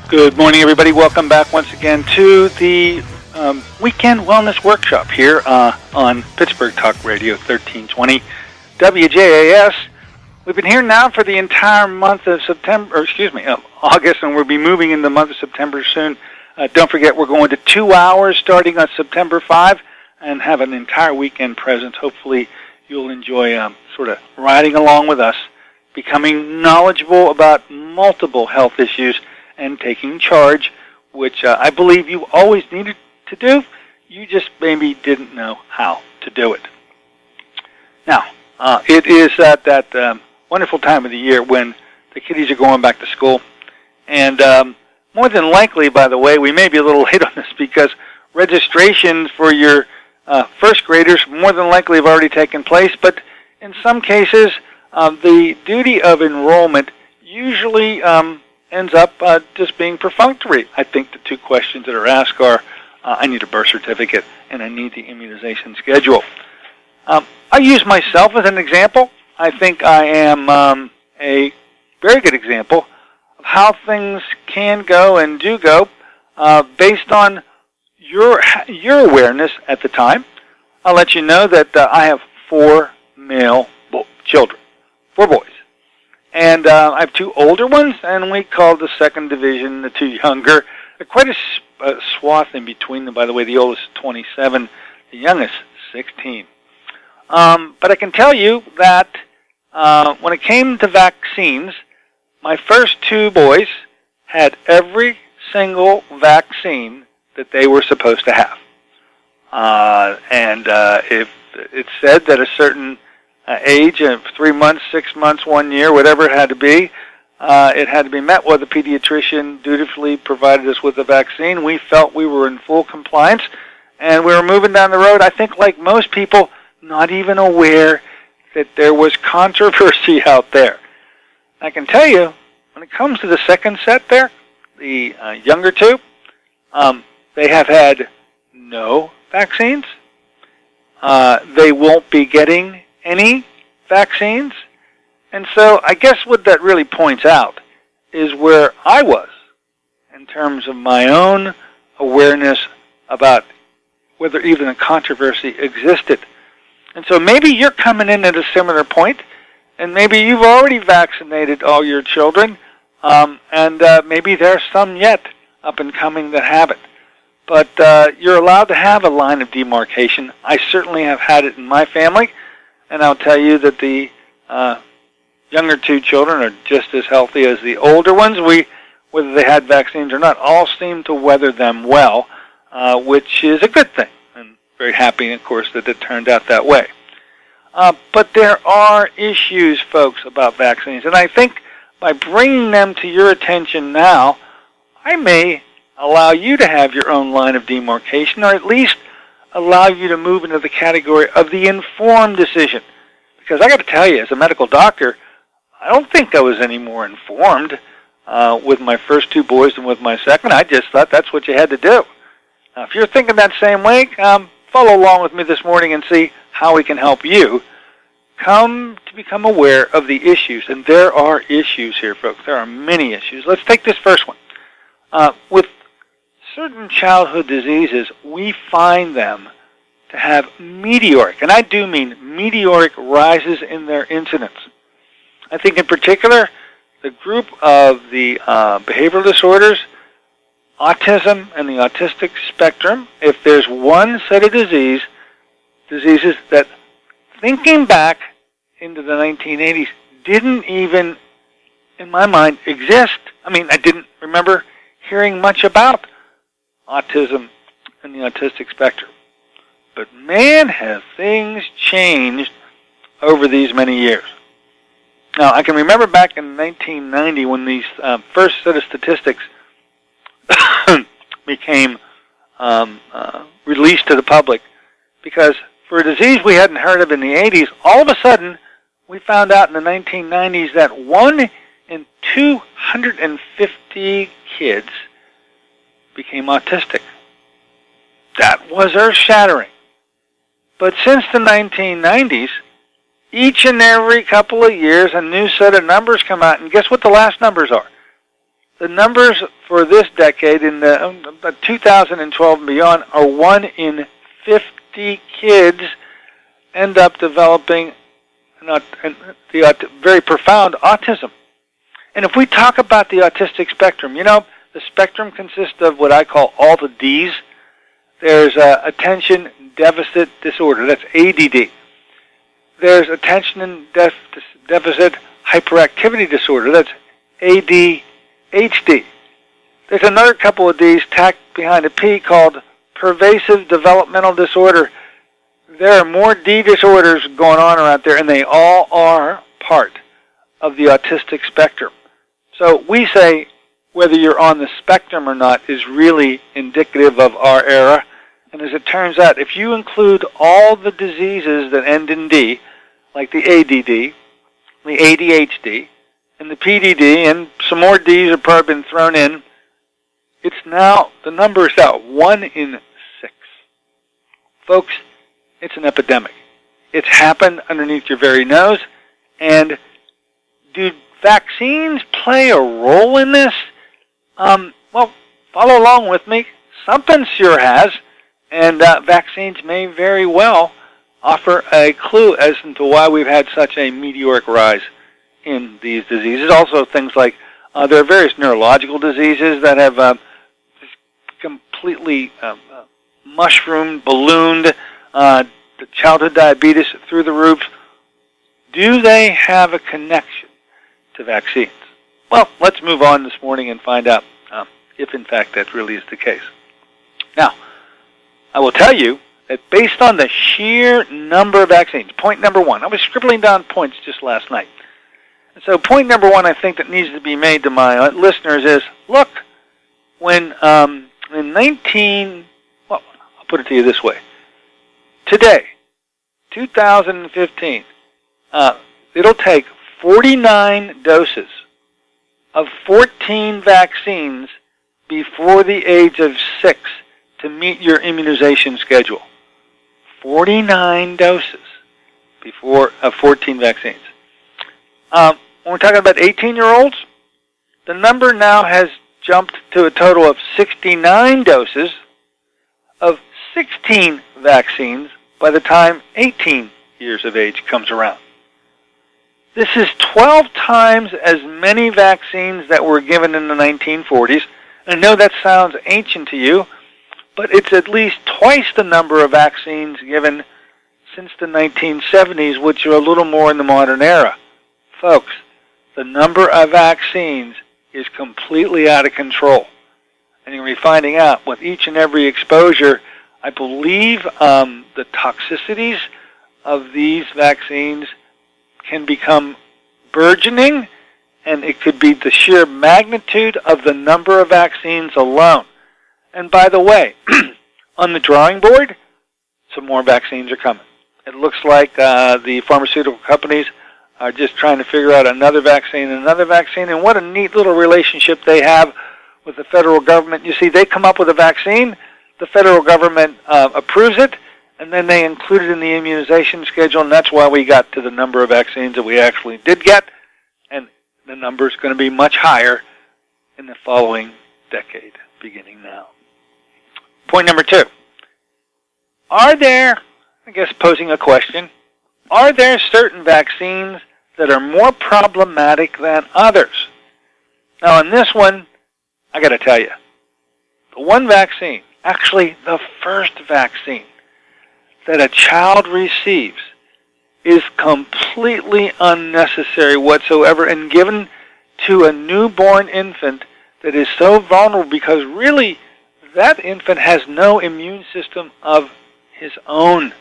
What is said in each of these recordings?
Good morning, everybody. Welcome back once again to the Weekend Wellness Workshop here on Pittsburgh Talk Radio 1320 WJAS. We've been here now for the entire month of August, and we'll be moving in the month of September soon. Don't forget, we're going to 2 hours starting on September 5 and have an entire weekend presence. Hopefully, you'll enjoy sort of riding along with us, becoming knowledgeable about multiple health issues, and taking charge, which I believe you always needed to do. You just maybe didn't know how to do it. Now, it is at that wonderful time of the year when the kiddies are going back to school. And more than likely, by the way, we may be a little late on this because registrations for your first graders more than likely have already taken place. But in some cases, the duty of enrollment usually ends up just being perfunctory. I think the two questions that are asked are, I need a birth certificate and I need the immunization schedule. I use myself as an example. I think I am a very good example of how things can go and do go based on your awareness at the time. I'll let you know that I have 4 male children, 4 boys. And I have 2 older ones, and we call the second division the 2 younger. Quite a swath in between them, by the way. The oldest is 27, the youngest 16. But I can tell you that when it came to vaccines, my first 2 boys had every single vaccine that they were supposed to have. If it said that a certain age of 3 months, 6 months, 1 year, whatever it had to be met. Well, the pediatrician dutifully provided us with a vaccine. We felt we were in full compliance, and we were moving down the road, I think like most people, not even aware that there was controversy out there. I can tell you, when it comes to the second set there, the younger 2, they have had no vaccines. They won't be getting any vaccines. And so I guess what that really points out is where I was in terms of my own awareness about whether even a controversy existed. And so maybe you're coming in at a similar point, and maybe you've already vaccinated all your children, and maybe there's some yet up and coming that haven't. But you're allowed to have a line of demarcation. I certainly have had it in my family. And I'll tell you that the younger 2 children are just as healthy as the older ones. Whether they had vaccines or not, all seem to weather them well, which is a good thing. And very happy, of course, that it turned out that way. But there are issues, folks, about vaccines. And I think by bringing them to your attention now, I may allow you to have your own line of demarcation, or at least allow you to move into the category of the informed decision. Because I got to tell you, as a medical doctor, I don't think I was any more informed with my first 2 boys than with my second. I just thought that's what you had to do. Now, if you're thinking that same way, follow along with me this morning and see how we can help you come to become aware of the issues. And there are issues here, folks. There are many issues. Let's take this first one. With certain childhood diseases, we find them to have meteoric, and I do mean meteoric, rises in their incidence. I think in particular, the group of the behavioral disorders, autism, and the autistic spectrum, if there's one set of diseases that, thinking back into the 1980s, didn't even, in my mind, exist. I mean, I didn't remember hearing much about autism and the autistic spectrum. But man, have things changed over these many years. Now, I can remember back in 1990 when these first set of statistics became released to the public, because for a disease we hadn't heard of in the 80s, all of a sudden we found out in the 1990s that 1 in 250 kids became autistic. That was earth-shattering. But since the 1990s, each and every couple of years, a new set of numbers come out, and guess what the last numbers are? the numbers for this decade, in the 2012 and beyond, are 1 in 50 kids end up developing the very profound autism. And if we talk about the autistic spectrum, the spectrum consists of what I call all the Ds. There's attention deficit disorder, that's ADD. There's attention deficit hyperactivity disorder, that's ADHD. There's another couple of Ds tacked behind a P called pervasive developmental disorder. There are more D disorders going on around there, and they all are part of the autistic spectrum. So we say whether you're on the spectrum or not is really indicative of our era. And as it turns out, if you include all the diseases that end in D, like the ADD, the ADHD, and the PDD, and some more Ds have probably been thrown in, the number is now 1 in 6. Folks, it's an epidemic. It's happened underneath your very nose. And do vaccines play a role in this? Well, follow along with me. Something sure has. And vaccines may very well offer a clue as to why we've had such a meteoric rise in these diseases. Also, things like there are various neurological diseases that have completely mushroomed, ballooned, childhood diabetes through the roof. Do they have a connection to vaccines? Well, let's move on this morning and find out if, in fact, that really is the case. Now, I will tell you that based on the sheer number of vaccines, point number one, I was scribbling down points just last night. And so point number one I think that needs to be made to my listeners is, look, when I'll put it to you this way. Today, 2015, it'll take 49 doses of 14 vaccines before the age of 6 to meet your immunization schedule. 49 doses before 14 vaccines. When we're talking about 18-year-olds, the number now has jumped to a total of 69 doses of 16 vaccines by the time 18 years of age comes around. This is 12 times as many vaccines that were given in the 1940s. I know that sounds ancient to you, but it's at least twice the number of vaccines given since the 1970s, which are a little more in the modern era. Folks, the number of vaccines is completely out of control. And you're going to be finding out with each and every exposure, I believe the toxicities of these vaccines can become burgeoning, and it could be the sheer magnitude of the number of vaccines alone. And by the way, on the drawing board, some more vaccines are coming. It looks like the pharmaceutical companies are just trying to figure out another vaccine, and what a neat little relationship they have with the federal government. You see, they come up with a vaccine, the federal government approves it, and then they include it in the immunization schedule, and that's why we got to the number of vaccines that we actually did get, and the number is going to be much higher in the following decade, beginning now. Point number two. Are there, I guess posing a question, are there certain vaccines that are more problematic than others? Now, in this one, I got to tell you, the one vaccine, actually the first vaccine that a child receives is completely unnecessary whatsoever and given to a newborn infant that is so vulnerable because really that infant has no immune system of his own.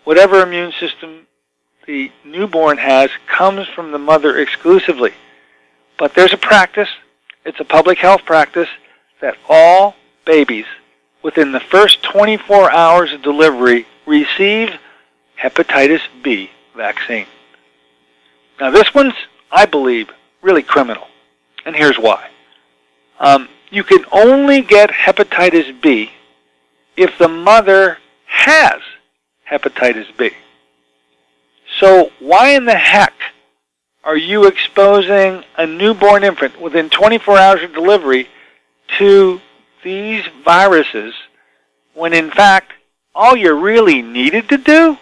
Whatever immune system the newborn has comes from the mother exclusively. But there's a practice, it's a public health practice, that all babies within the first 24 hours of delivery receive hepatitis B vaccine. Now this one's, I believe, really criminal. And here's why. You can only get hepatitis B if the mother has hepatitis B. So why in the heck are you exposing a newborn infant within 24 hours of delivery to these viruses when in fact all you really needed to do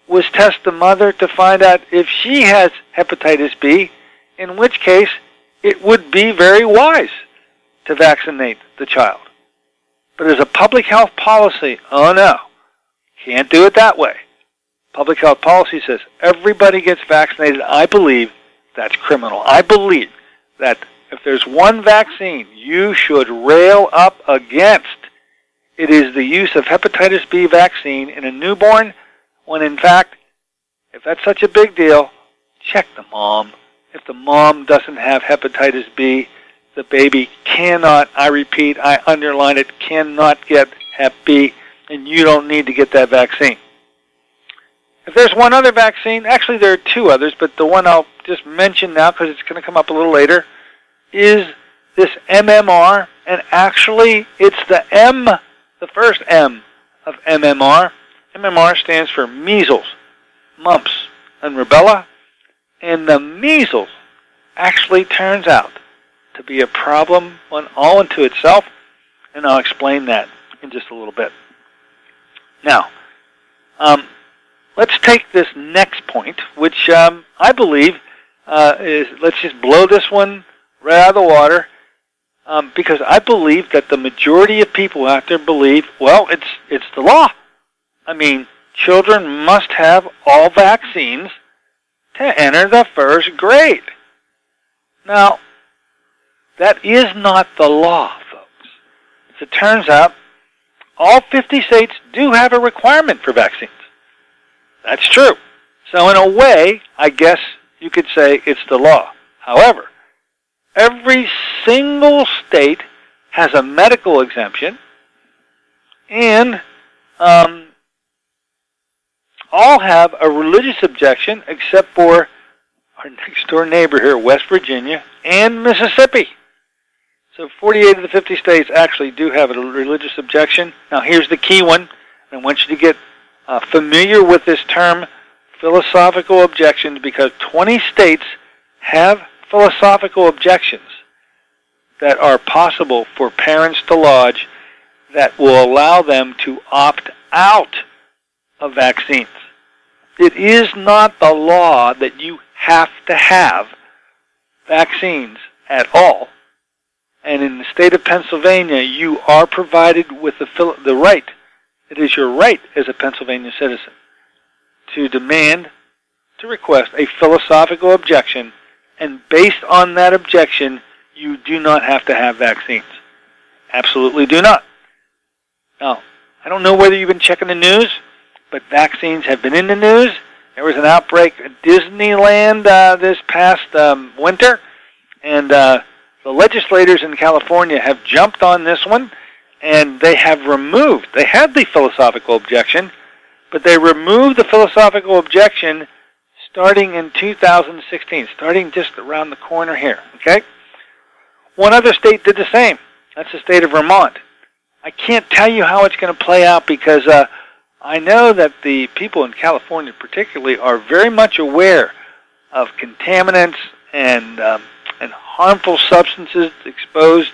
was test the mother to find out if she has hepatitis B, in which case it would be very wise to vaccinate the child. But as a public health policy, oh no, can't do it that way. Public health policy says everybody gets vaccinated. I believe that's criminal. I believe that if there's one vaccine you should rail up against, it is the use of hepatitis B vaccine in a newborn, when in fact, if that's such a big deal, check the mom. If the mom doesn't have hepatitis B, the baby cannot, I repeat, I underline it, cannot get Hep B, and you don't need to get that vaccine. If there's one other vaccine, actually there are two others, but the one I'll just mention now because it's going to come up a little later, is this MMR, and actually it's the M, the first M of MMR. MMR stands for measles, mumps, and rubella, and the measles actually turns out to be a problem all unto itself, and I'll explain that in just a little bit. Now, let's take this next point, which I believe is, let's just blow this one right out of the water, because I believe that the majority of people out there believe, well, it's the law. I mean, children must have all vaccines to enter the first grade. Now, that is not the law, folks. As it turns out, all 50 states do have a requirement for vaccines. That's true. So in a way, I guess you could say it's the law. However, every single state has a medical exemption, and all have a religious objection except for our next door neighbor here, West Virginia and Mississippi. So 48 of the 50 states actually do have a religious objection. Now here's the key one. I want you to get familiar with this term, philosophical objections, because 20 states have philosophical objections that are possible for parents to lodge that will allow them to opt out of vaccines. It is not the law that you have to have vaccines at all. And in the state of Pennsylvania, you are provided with the right. It is your right as a Pennsylvania citizen to demand, to request a philosophical objection, and based on that objection, you do not have to have vaccines. Absolutely do not. Now, I don't know whether you've been checking the news, but vaccines have been in the news. There was an outbreak at Disneyland this past winter, and the legislators in California have jumped on this one, and they had the philosophical objection, but they removed the philosophical objection starting in 2016, starting just around the corner here, okay? One other state did the same. That's the state of Vermont. I can't tell you how it's going to play out because I know that the people in California particularly are very much aware of contaminants and harmful substances exposed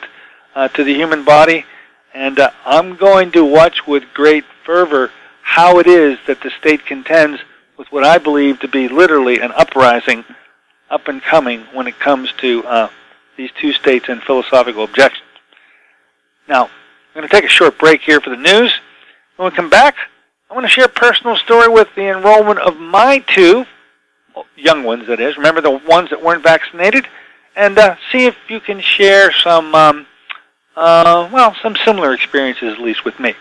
to the human body, and I'm going to watch with great fervor how it is that the state contends with what I believe to be literally an uprising up and coming when it comes to these two states and philosophical objections. Now, I'm going to take a short break here for the news. When we come back, I want to share a personal story with the enrollment of my two young ones, that is. Remember the ones that weren't vaccinated? And see if you can share some, some similar experiences, at least with me.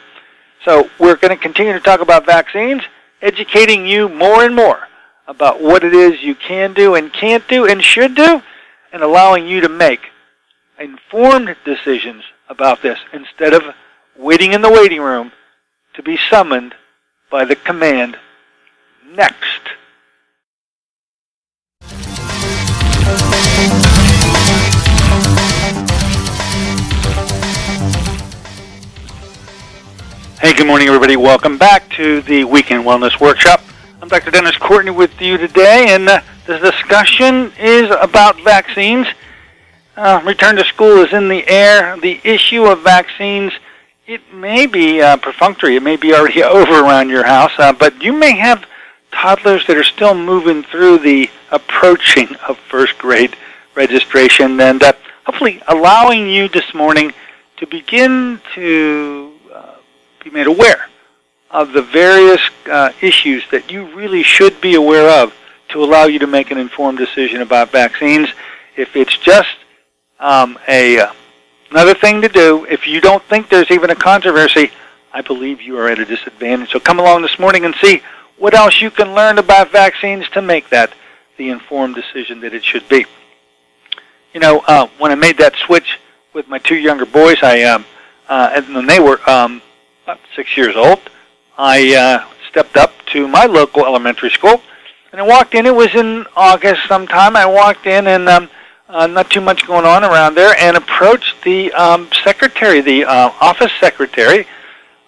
So we're going to continue to talk about vaccines, educating you more and more about what it is you can do and can't do and should do, and allowing you to make informed decisions about this instead of waiting in the waiting room to be summoned by the command, next. Hey, good morning, everybody. Welcome back to the Weekend Wellness Workshop. I'm Dr. Dennis Courtney with you today, and the discussion is about vaccines. Return to school is in the air. The issue of vaccines, it may be perfunctory. It may be already over around your house, but you may have toddlers that are still moving through the approaching of first grade registration, and hopefully allowing you this morning to begin to be made aware of the various issues that you really should be aware of to allow you to make an informed decision about vaccines. If it's just another thing to do, if you don't think there's even a controversy, I believe you are at a disadvantage. So come along this morning and see what else you can learn about vaccines to make that the informed decision that it should be. You know, when I made that switch with my two younger boys, and when they were about 6 years old, I stepped up to my local elementary school, and I walked in. It was in August sometime. I walked in, and not too much going on around there, and approached the secretary, the office secretary,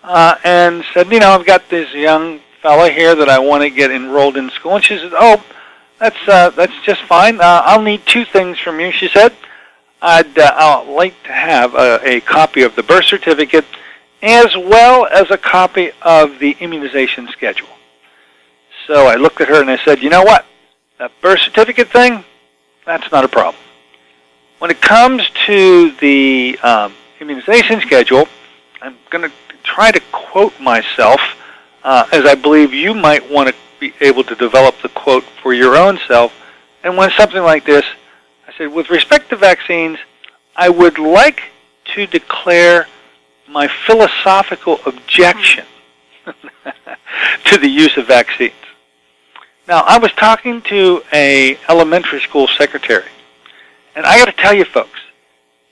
and said, you know, I've got this young fella here that I want to get enrolled in school. And she said, oh, that's just fine. I'll need two things from you. She said, I'd like to have a copy of the birth certificate as well as a copy of the immunization schedule. So I looked at her and I said, you know what? That birth certificate thing, that's not a problem. When it comes to the immunization schedule, I'm going to try to quote myself, as I believe you might want to be able to develop the quote for your own self. And when something like this, I said, with respect to vaccines, I would like to declare my philosophical objection to the use of vaccines. Now, I was talking to a elementary school secretary, and I got to tell you, folks,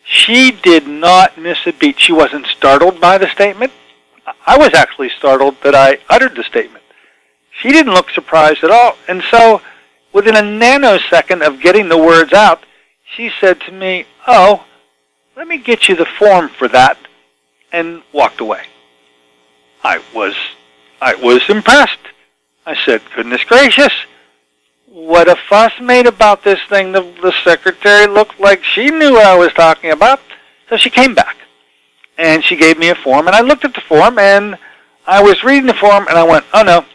she did not miss a beat. She wasn't startled by the statement. I was actually startled that I uttered the statement. She didn't look surprised at all. And so, within a nanosecond of getting the words out, she said to me, oh, let me get you the form for that, and walked away. I was impressed. I said, goodness gracious, what a fuss made about this thing. The secretary looked like she knew what I was talking about. So she came back, and she gave me a form, and I looked at the form, and I was reading the form, and I went, oh no,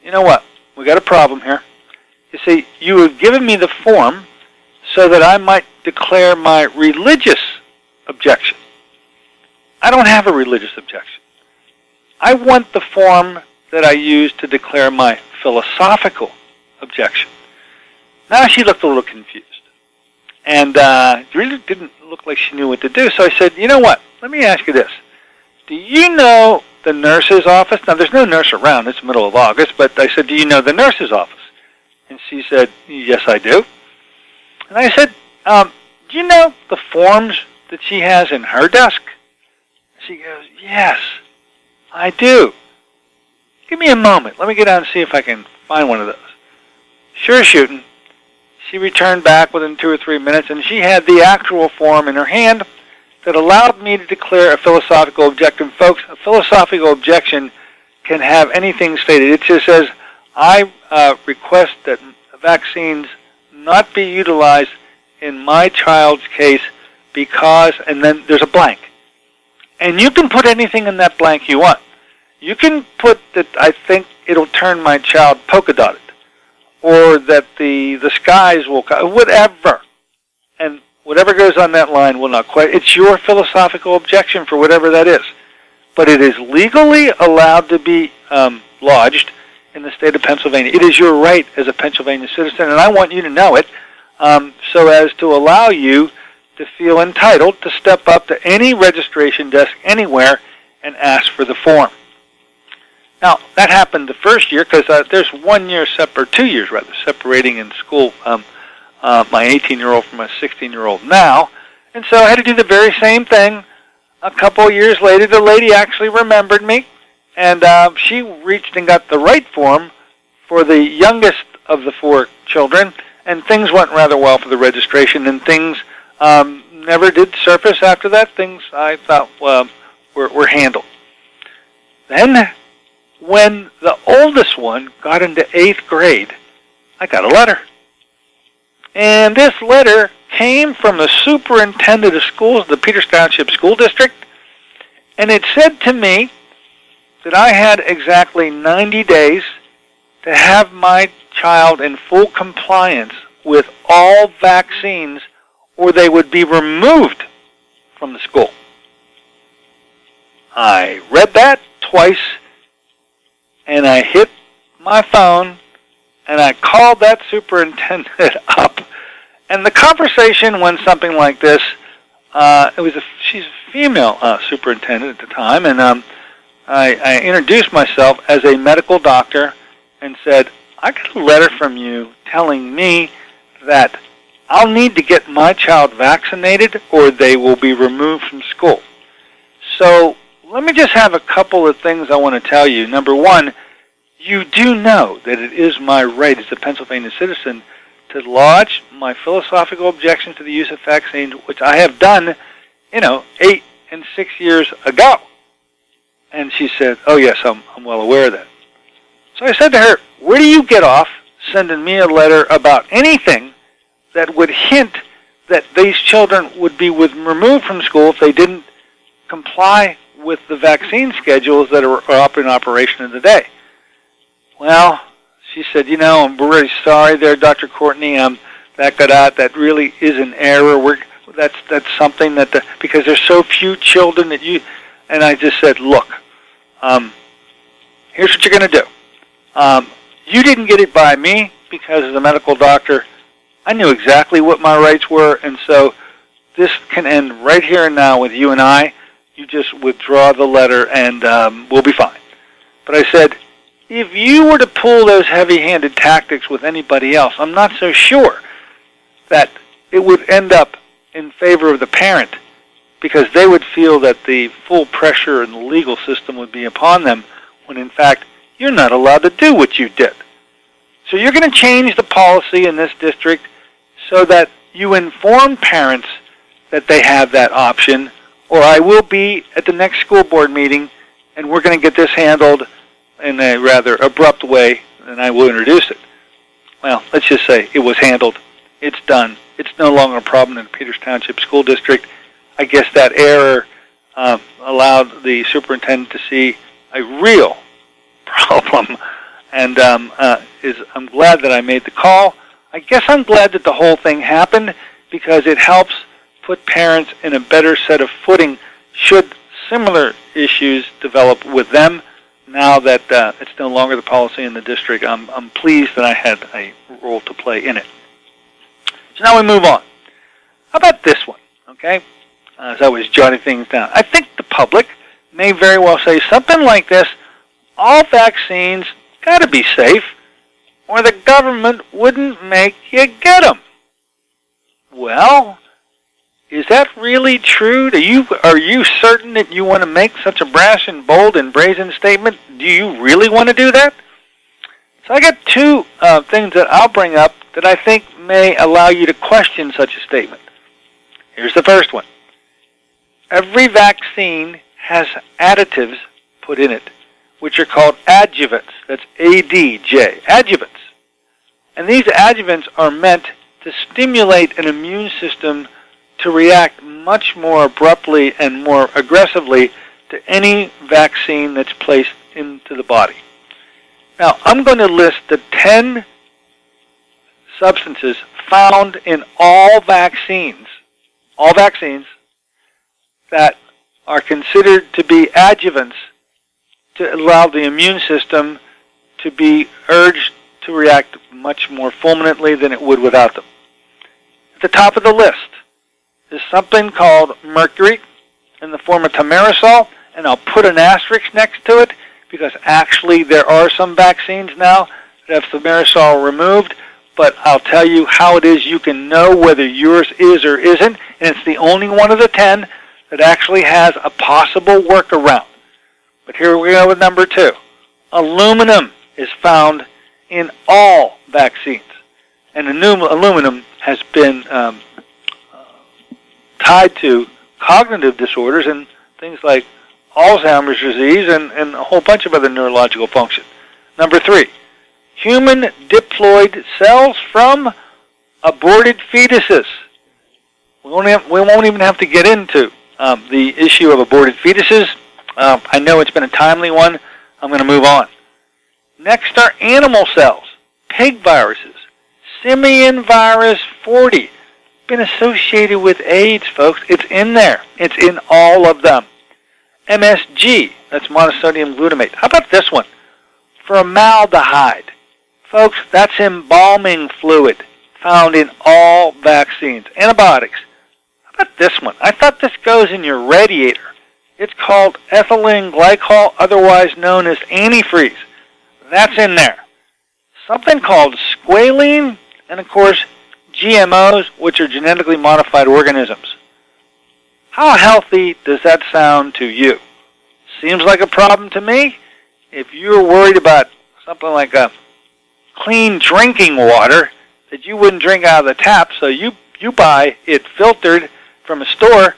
you know what? We got a problem here. You see, you have given me the form so that I might declare my religious objection. I don't have a religious objection. I want the form that I use to declare my philosophical objection. Now she looked a little confused, and really didn't look like she knew what to do. So I said, you know what? Let me ask you this. Do you know the nurse's office? Now, there's no nurse around. It's the middle of August, but I said, do you know the nurse's office? And she said, yes, I do. And I said, do you know the forms that she has in her desk? She goes, yes, I do. Give me a moment. Let me get down and see if I can find one of those. Sure shooting. She returned back within 2 or 3 minutes, and she had the actual form in her hand that allowed me to declare a philosophical objection. Folks, a philosophical objection can have anything stated. It just says, I request that vaccines not be utilized in my child's case because, and then there's a blank. And you can put anything in that blank you want. You can put that I think it'll turn my child polka dotted, or that the skies will, whatever. And whatever goes on that line will not quite. It's your philosophical objection for whatever that is. But it is legally allowed to be lodged in the state of Pennsylvania. It is your right as a Pennsylvania citizen, and I want you to know it so as to allow you to feel entitled to step up to any registration desk anywhere and ask for the form. Now, that happened the first year because there's 1 year, 2 years rather, separating in school my 18-year-old from my 16-year-old now. And so I had to do the very same thing. A couple of years later, the lady actually remembered me, and she reached and got the right form for the youngest of the 4 children, and things went rather well for the registration, and things never did surface after that. Things I thought were handled. Then when the oldest one got into 8th grade, I got a letter. And this letter came from the superintendent of schools, the Peters Township School District, and it said to me that I had exactly 90 days to have my child in full compliance with all vaccines, or they would be removed from the school. I read that twice, and I hit my phone, and I called that superintendent up. And the conversation went something like this. She's a female superintendent at the time, and I introduced myself as a medical doctor and said, I got a letter from you telling me that I'll need to get my child vaccinated or they will be removed from school. So let me just have a couple of things I want to tell you. Number one, you do know that it is my right as a Pennsylvania citizen to lodge my philosophical objection to the use of vaccines, which I have done, 8 and 6 years ago. And she said, oh yes, I'm well aware of that. So I said to her, where do you get off sending me a letter about anything that would hint that these children would be removed from school if they didn't comply with the vaccine schedules that are up in operation today? Well, she said, I'm very sorry there, Dr. Courtney. That really is an error. That's something that because there's so few children that you. And I just said, look, here's what you're going to do. You didn't get it by me because as a medical doctor, I knew exactly what my rights were, and so this can end right here and now with you and I. You just withdraw the letter, and we'll be fine. But I said, if you were to pull those heavy-handed tactics with anybody else, I'm not so sure that it would end up in favor of the parent, because they would feel that the full pressure in the legal system would be upon them, when in fact you're not allowed to do what you did. So you're going to change the policy in this district so that you inform parents that they have that option, or I will be at the next school board meeting and we're going to get this handled in a rather abrupt way, and I will introduce it. Well, let's just say it was handled. It's done. It's no longer a problem in the Peters Township School District. I guess that error allowed the superintendent to see a real problem, and I'm glad that I made the call. I guess I'm glad that the whole thing happened because it helps put parents in a better set of footing should similar issues develop with them. Now that it's no longer the policy in the district, I'm pleased that I had a role to play in it. So now we move on. How about this one, okay? As I was jotting things down. I think the public may very well say something like this: all vaccines got to be safe, or the government wouldn't make you get them. Well, is that really true? Are you certain that you want to make such a brash and bold and brazen statement? Do you really want to do that? So I got two things that I'll bring up that I think may allow you to question such a statement. Here's the first one. Every vaccine has additives put in it, which are called adjuvants. That's ADJ, adjuvants. And these adjuvants are meant to stimulate an immune system to react much more abruptly and more aggressively to any vaccine that's placed into the body. Now, I'm going to list the 10 substances found in all vaccines that are considered to be adjuvants to allow the immune system to be urged to react much more fulminantly than it would without them. At the top of the list is something called mercury in the form of thimerosal, and I'll put an asterisk next to it because actually there are some vaccines now that have thimerosal removed, but I'll tell you how it is you can know whether yours is or isn't, and it's the only one of the 10 that actually has a possible workaround. But here we go with number 2. Aluminum is found in all vaccines, and aluminum has been tied to cognitive disorders and things like Alzheimer's disease, and a whole bunch of other neurological function. Number 3, human diploid cells from aborted fetuses. We won't even have to get into the issue of aborted fetuses. I know it's been a timely one. I'm going to move on. Next are animal cells, pig viruses, simian virus 40. Been associated with AIDS, folks. It's in there. It's in all of them. MSG, that's monosodium glutamate. How about this one? Formaldehyde. Folks, that's embalming fluid found in all vaccines. Antibiotics. How about this one? I thought this goes in your radiator. It's called ethylene glycol, otherwise known as antifreeze. That's in there. Something called squalene, and of course, GMOs, which are genetically modified organisms. How healthy does that sound to you? Seems like a problem to me. If you're worried about something like a clean drinking water that you wouldn't drink out of the tap, so you buy it filtered from a store,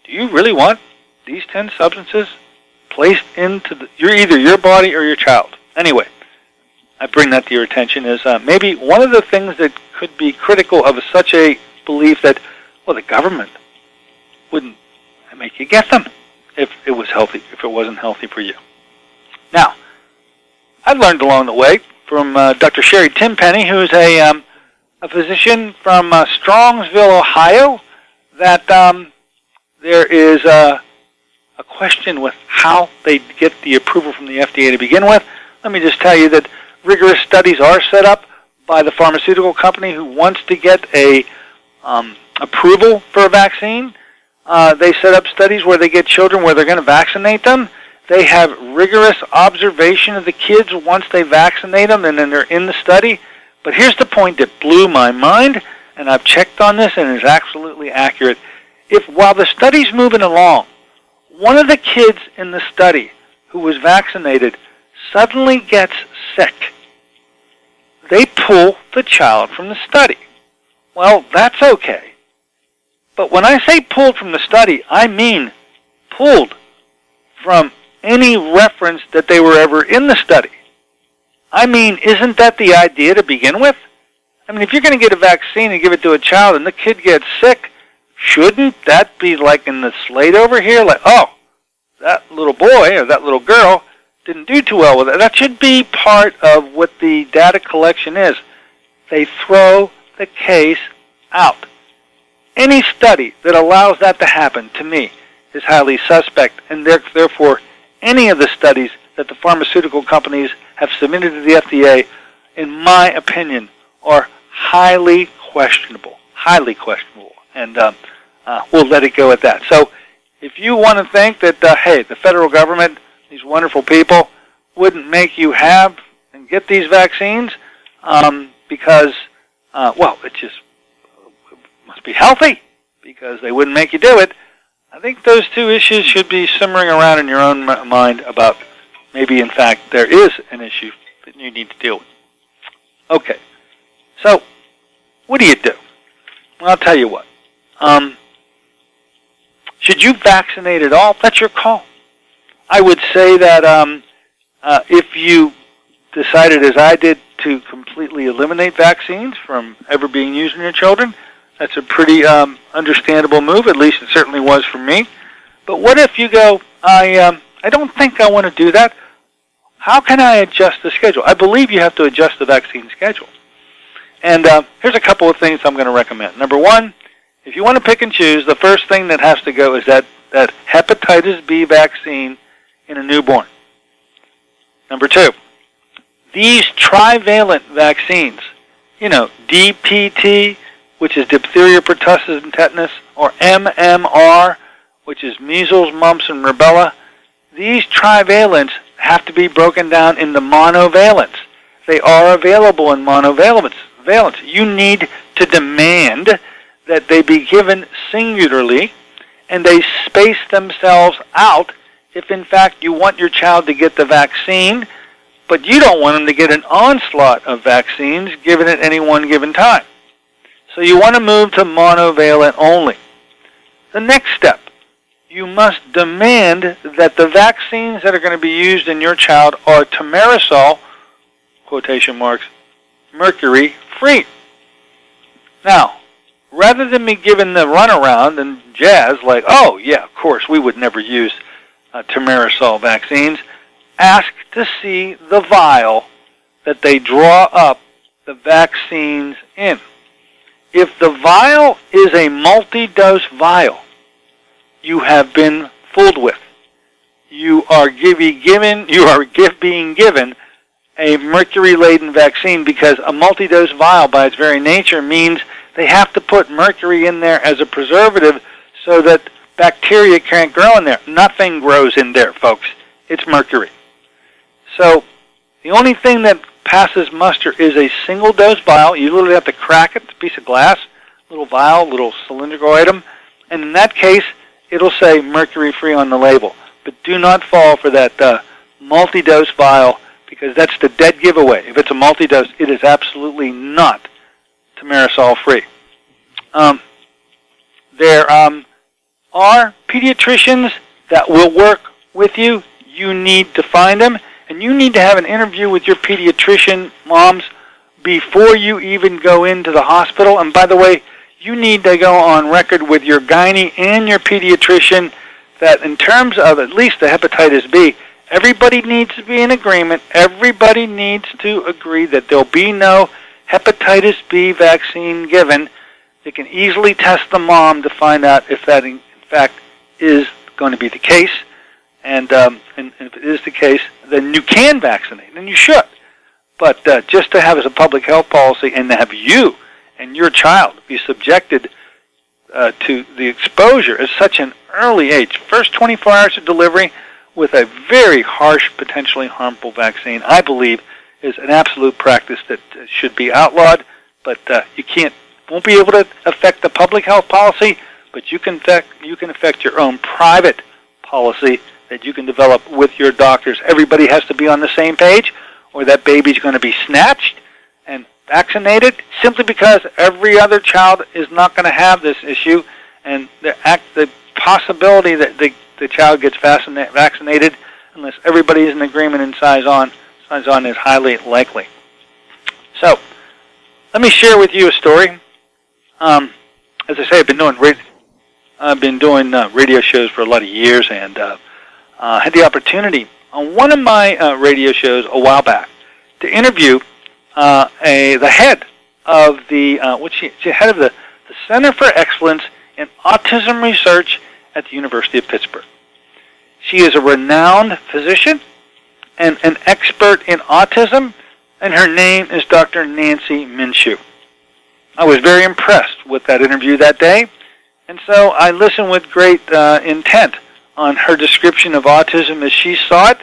do you really want these 10 substances placed into either your body or your child? Anyway, I bring that to your attention as maybe one of the things that could be critical of such a belief that, well, the government wouldn't make you get them if it was healthy, if it wasn't healthy for you. Now, I learned along the way from Dr. Sherry Timpenny, who's a physician from Strongsville, Ohio, that there is a question with how they get the approval from the FDA to begin with. Let me just tell you that rigorous studies are set up by the pharmaceutical company who wants to get a approval for a vaccine. They set up studies where they get children where they're going to vaccinate them. They have rigorous observation of the kids once they vaccinate them, and then they're in the study. But here's the point that blew my mind, and I've checked on this, and it's absolutely accurate. If while the study's moving along, one of the kids in the study who was vaccinated suddenly gets sick, they pull the child from the study. Well, that's okay. But when I say pulled from the study, I mean pulled from any reference that they were ever in the study. I mean, isn't that the idea to begin with? I mean, if you're going to get a vaccine and give it to a child and the kid gets sick, shouldn't that be like in the slate over here? Like, oh, that little boy or that little girl didn't do too well with it. That should be part of what the data collection is. They throw the case out. Any study that allows that to happen, to me, is highly suspect, and therefore any of the studies that the pharmaceutical companies have submitted to the FDA, in my opinion, are highly questionable. Highly questionable. And we'll let it go at that. So if you want to think that, hey, the federal government, these wonderful people, wouldn't make you have and get these vaccines because, well, it just must be healthy because they wouldn't make you do it, I think those two issues should be simmering around in your own mind about maybe, in fact, there is an issue that you need to deal with. Okay, so what do you do? Well, I'll tell you what. Should you vaccinate at all? That's your call. I would say that if you decided, as I did, to completely eliminate vaccines from ever being used in your children, that's a pretty understandable move. At least it certainly was for me. But what if you go, I don't think I want to do that. How can I adjust the schedule? I believe you have to adjust the vaccine schedule. And here's a couple of things I'm going to recommend. Number one, if you want to pick and choose, the first thing that has to go is that hepatitis B vaccine in a newborn. Number two, these trivalent vaccines, you know, DPT, which is diphtheria, pertussis, and tetanus, or MMR, which is measles, mumps, and rubella, these trivalents have to be broken down into monovalents. They are available in monovalents. You need to demand that they be given singularly, and they space themselves out if, in fact, you want your child to get the vaccine, but you don't want them to get an onslaught of vaccines given at any one given time. So you want to move to monovalent only. The next step, you must demand that the vaccines that are going to be used in your child are thimerosal, quotation marks, mercury-free. Now, rather than me giving the runaround and jazz like, oh, yeah, of course, we would never use thimerosal vaccines, ask to see the vial that they draw up the vaccines in. If the vial is a multi-dose vial, you have been fooled with. You are being given a mercury-laden vaccine because a multi-dose vial, by its very nature, means they have to put mercury in there as a preservative so that bacteria can't grow in there. Nothing grows in there, folks. It's mercury. So the only thing that passes muster is a single-dose vial. You literally have to crack it. It's a piece of glass, little vial, little cylindrical item. And in that case, it'll say mercury-free on the label. But do not fall for that multi-dose vial, because that's the dead giveaway. If it's a multi-dose, it is absolutely not thimerosal-free. There are pediatricians that will work with you. You need to find them, and you need to have an interview with your pediatrician, moms, before you even go into the hospital. And by the way, you need to go on record with your gynae and your pediatrician that in terms of at least the hepatitis B, everybody needs to be in agreement. Everybody needs to agree that there'll be no hepatitis B vaccine given. They can easily test the mom to find out if that in fact is going to be the case. And if it is the case, then you can vaccinate, and you should. But just to have as a public health policy and to have you and your child be subjected to the exposure at such an early age, first 24 hours of delivery with a very harsh, potentially harmful vaccine, I believe is an absolute practice that should be outlawed. But won't be able to affect the public health policy, but you can affect your own private policy that you can develop with your doctors. Everybody has to be on the same page, or that baby's going to be snatched and vaccinated simply because every other child is not going to have this issue, and the possibility that the child gets vaccinated, unless everybody is in agreement and signs on is highly likely. So, let me share with you a story. As I say, I've been doing radio shows for a lot of years, and had the opportunity on one of my radio shows a while back to interview the head of the head of the Center for Excellence in Autism Research at the University of Pittsburgh. She is a renowned physician and an expert in autism, and her name is Dr. Nancy Minshew. I was very impressed with that interview that day, and so I listened with great intent on her description of autism as she saw it.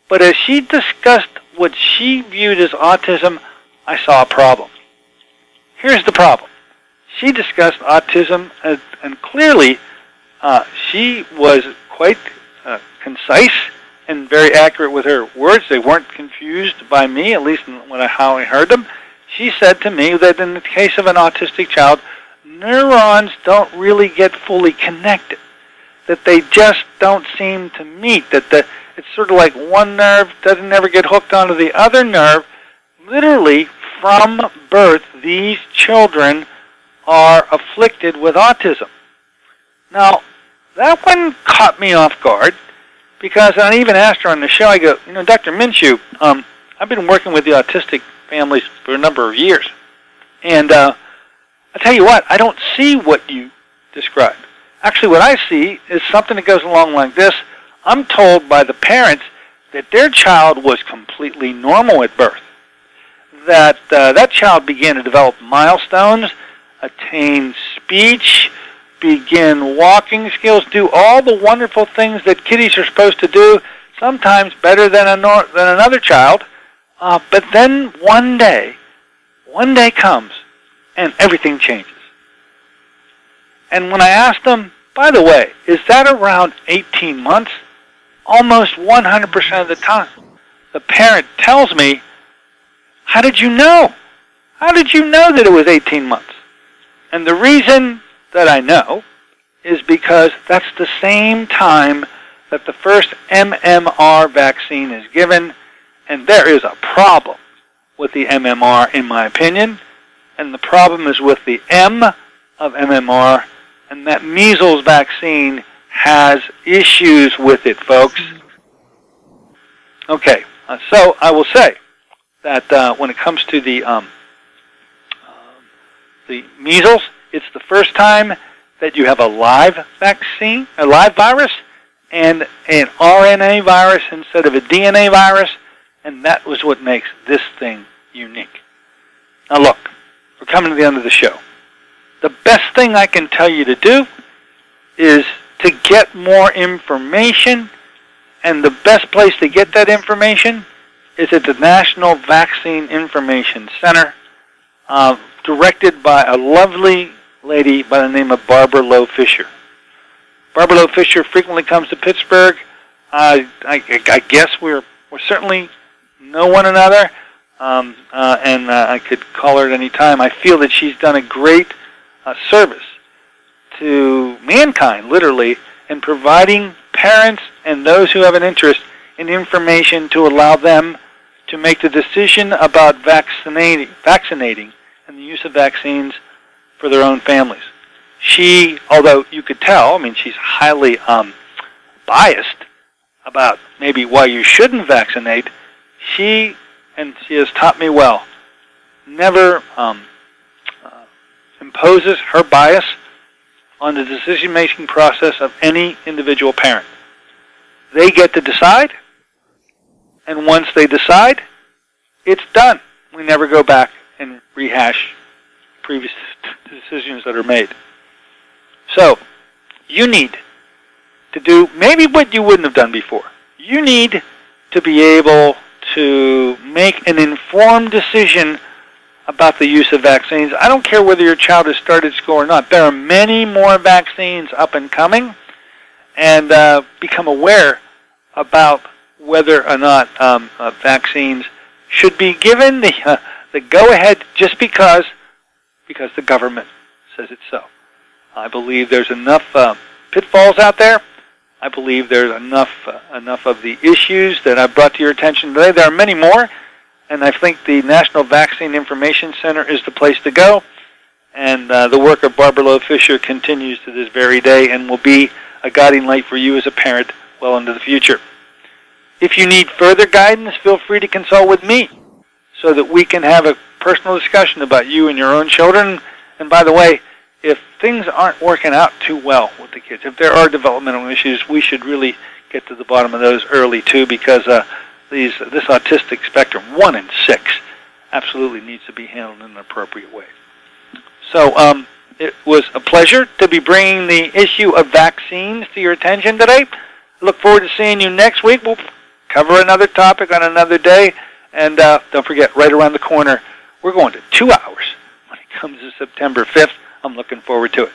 But as she discussed what she viewed as autism, I saw a problem. Here's the problem. She discussed autism, and clearly she was quite concise and very accurate with her words. They weren't confused by me, at least how I heard them. She said to me that in the case of an autistic child, neurons don't really get fully connected, that they just don't seem to meet, that it's sort of like one nerve doesn't ever get hooked onto the other nerve. Literally, from birth, these children are afflicted with autism. Now, that one caught me off guard, because I even asked her on the show, I go, Dr. Minshew, I've been working with the autistic families for a number of years, and I tell you what, I don't see what you described. Actually, what I see is something that goes along like this. I'm told by the parents that their child was completely normal at birth, that that child began to develop milestones, attain speech, begin walking skills, do all the wonderful things that kiddies are supposed to do, sometimes better than another child. But then one day comes, and everything changes. And when I asked them, by the way, is that around 18 months? Almost 100% of the time, the parent tells me, how did you know? How did you know that it was 18 months? And the reason that I know is because that's the same time that the first MMR vaccine is given, and there is a problem with the MMR, in my opinion, and the problem is with the M of MMR, and that measles vaccine has issues with it, folks. Okay, so I will say that when it comes to the measles, it's the first time that you have a live vaccine, a live virus, and an RNA virus instead of a DNA virus, and that was what makes this thing unique. Now look, we're coming to the end of the show. The best thing I can tell you to do is to get more information, and the best place to get that information is at the National Vaccine Information Center, directed by a lovely lady by the name of Barbara Lowe Fisher. Barbara Lowe Fisher frequently comes to Pittsburgh. I guess we're certainly know one another, and I could call her at any time. I feel that she's done a great service to mankind, literally, in providing parents and those who have an interest in information to allow them to make the decision about vaccinating and the use of vaccines for their own families. She, although you could tell, I mean, she's highly biased about maybe why you shouldn't vaccinate, she has taught me well, never imposes her bias on the decision-making process of any individual parent. They get to decide, and once they decide, it's done. We never go back and rehash previous decisions that are made. So, you need to do maybe what you wouldn't have done before. You need to be able to make an informed decision about the use of vaccines. I don't care whether your child has started school or not. There are many more vaccines up and coming, and become aware about whether or not vaccines should be given the go-ahead just because the government says it's so. I believe there's enough pitfalls out there. I believe there's enough of the issues that I've brought to your attention today. There are many more, and I think the National Vaccine Information Center is the place to go. And the work of Barbara Lowe Fisher continues to this very day and will be a guiding light for you as a parent well into the future. If you need further guidance, feel free to consult with me so that we can have a personal discussion about you and your own children. And by the way, if things aren't working out too well with the kids, if there are developmental issues, we should really get to the bottom of those early too, because this autistic spectrum, 1 in 6, absolutely needs to be handled in an appropriate way. So it was a pleasure to be bringing the issue of vaccines to your attention today. I look forward to seeing you next week. We'll cover another topic on another day. And don't forget, right around the corner, we're going to 2 hours when it comes to September 5th. I'm looking forward to it.